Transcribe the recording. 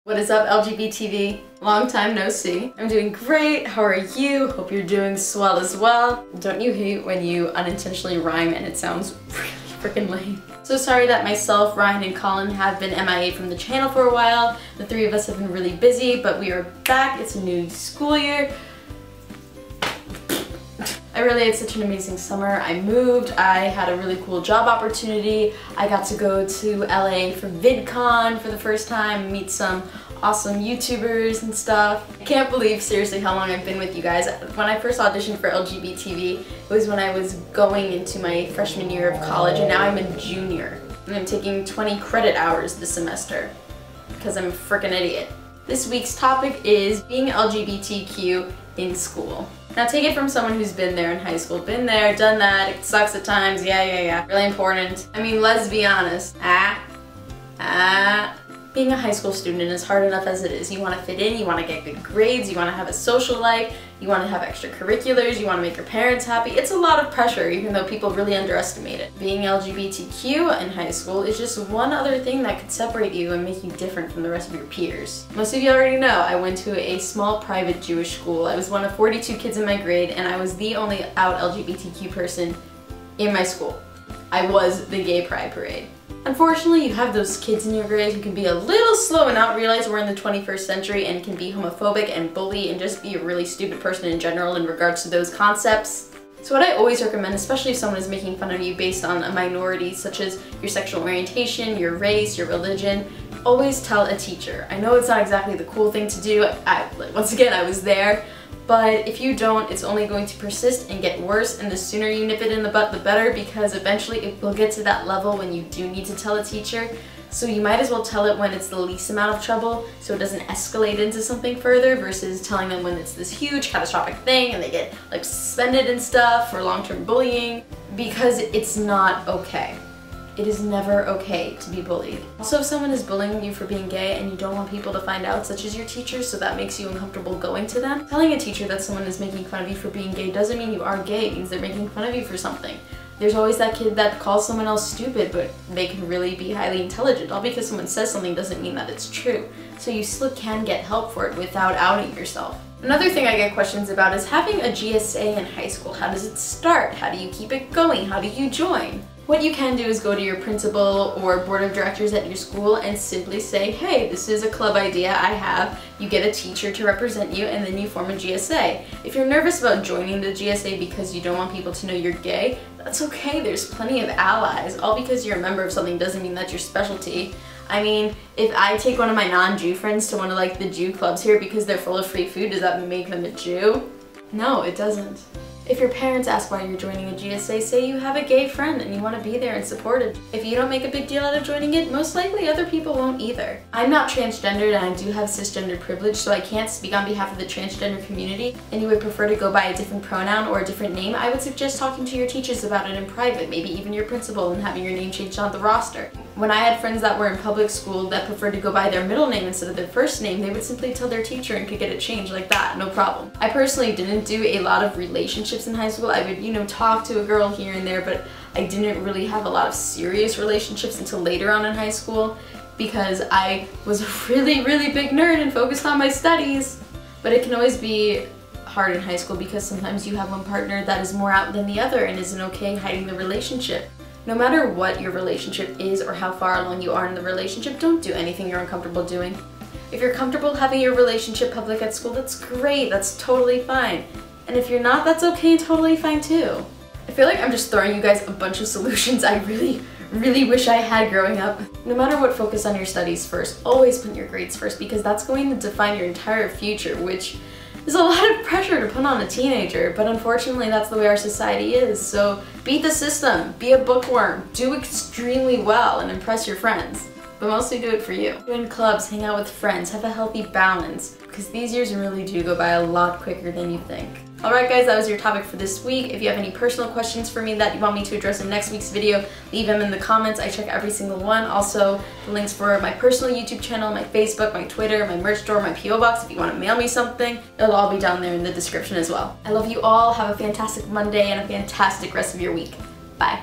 What is up, LGBTV? Long time no see. I'm doing great. How are you? Hope you're doing swell as well. Don't you hate when you unintentionally rhyme and it sounds really freaking lame? So sorry that myself, Ryan, and Colin have been MIA from the channel for a while. The three of us have been really busy, but we are back. It's a new school year. I really had such an amazing summer. I moved, I had a really cool job opportunity. I got to go to LA for VidCon for the first time, meet some awesome YouTubers and stuff. I can't believe seriously how long I've been with you guys. When I first auditioned for LGBTV, it was when I was going into my freshman year of college, and now I'm a junior. And I'm taking 20 credit hours this semester because I'm a freaking idiot. This week's topic is being LGBTQ in school. Now take it from someone who's been there in high school. Been there, done that, it sucks at times, yeah. Really important. I mean, let's be honest. Being a high school student is hard enough as it is. You want to fit in, you want to get good grades, you want to have a social life, you want to have extracurriculars, you want to make your parents happy. It's a lot of pressure, even though people really underestimate it. Being LGBTQ in high school is just one other thing that could separate you and make you different from the rest of your peers. Most of you already know I went to a small private Jewish school. I was one of 42 kids in my grade, and I was the only out LGBTQ person in my school. I was the gay pride parade. Unfortunately, you have those kids in your grade who can be a little slow and not realize we're in the 21st century and can be homophobic and bully and just be a really stupid person in general in regards to those concepts. So what I always recommend, especially if someone is making fun of you based on a minority such as your sexual orientation, your race, your religion, always tell a teacher. I know it's not exactly the cool thing to do. Once again, I was there. But if you don't, it's only going to persist and get worse, and the sooner you nip it in the butt, the better, because eventually it will get to that level when you do need to tell a teacher. So you might as well tell it when it's the least amount of trouble, so it doesn't escalate into something further, versus telling them when it's this huge catastrophic thing and they get like suspended and stuff for long-term bullying, because it's not okay. It is never okay to be bullied. Also, if someone is bullying you for being gay and you don't want people to find out, such as your teacher, so that makes you uncomfortable going to them, telling a teacher that someone is making fun of you for being gay doesn't mean you are gay. It means they're making fun of you for something. There's always that kid that calls someone else stupid, but they can really be highly intelligent. All because someone says something doesn't mean that it's true. So you still can get help for it without outing yourself. Another thing I get questions about is having a GSA in high school. How does it start? How do you keep it going? How do you join? What you can do is go to your principal or board of directors at your school and simply say, hey, this is a club idea I have. You get a teacher to represent you, and then you form a GSA. If you're nervous about joining the GSA because you don't want people to know you're gay, that's okay. There's plenty of allies. All because you're a member of something doesn't mean that's your specialty. I mean, if I take one of my non-Jew friends to one of like the Jew clubs here because they're full of free food, does that make them a Jew? No, it doesn't. If your parents ask why you're joining a GSA, say you have a gay friend and you want to be there and support it. If you don't make a big deal out of joining it, most likely other people won't either. I'm not transgendered, and I do have cisgender privilege, so I can't speak on behalf of the transgender community, and you would prefer to go by a different pronoun or a different name, I would suggest talking to your teachers about it in private, maybe even your principal, and having your name changed on the roster. When I had friends that were in public school that preferred to go by their middle name instead of their first name, they would simply tell their teacher and could get it changed like that, no problem. I personally didn't do a lot of relationships in high school. I would, talk to a girl here and there, but I didn't really have a lot of serious relationships until later on in high school because I was a really big nerd and focused on my studies. But it can always be hard in high school because sometimes you have one partner that is more out than the other and isn't okay hiding the relationship. No matter what your relationship is or how far along you are in the relationship, don't do anything you're uncomfortable doing. If you're comfortable having your relationship public at school, that's great, that's totally fine. And if you're not, that's okay and totally fine too. I feel like I'm just throwing you guys a bunch of solutions I really wish I had growing up. No matter what, focus on your studies first. Always put your grades first, because that's going to define your entire future, which is a lot of pressure to put on a teenager, but unfortunately that's the way our society is. So beat the system, be a bookworm, do extremely well and impress your friends. But mostly do it for you. Join clubs, hang out with friends, have a healthy balance, because these years really do go by a lot quicker than you think. Alright guys, that was your topic for this week. If you have any personal questions for me that you want me to address in next week's video, leave them in the comments. I check every single one. Also, the links for my personal YouTube channel, my Facebook, my Twitter, my merch store, my P.O. box, if you want to mail me something, it'll all be down there in the description as well. I love you all. Have a fantastic Monday and a fantastic rest of your week. Bye.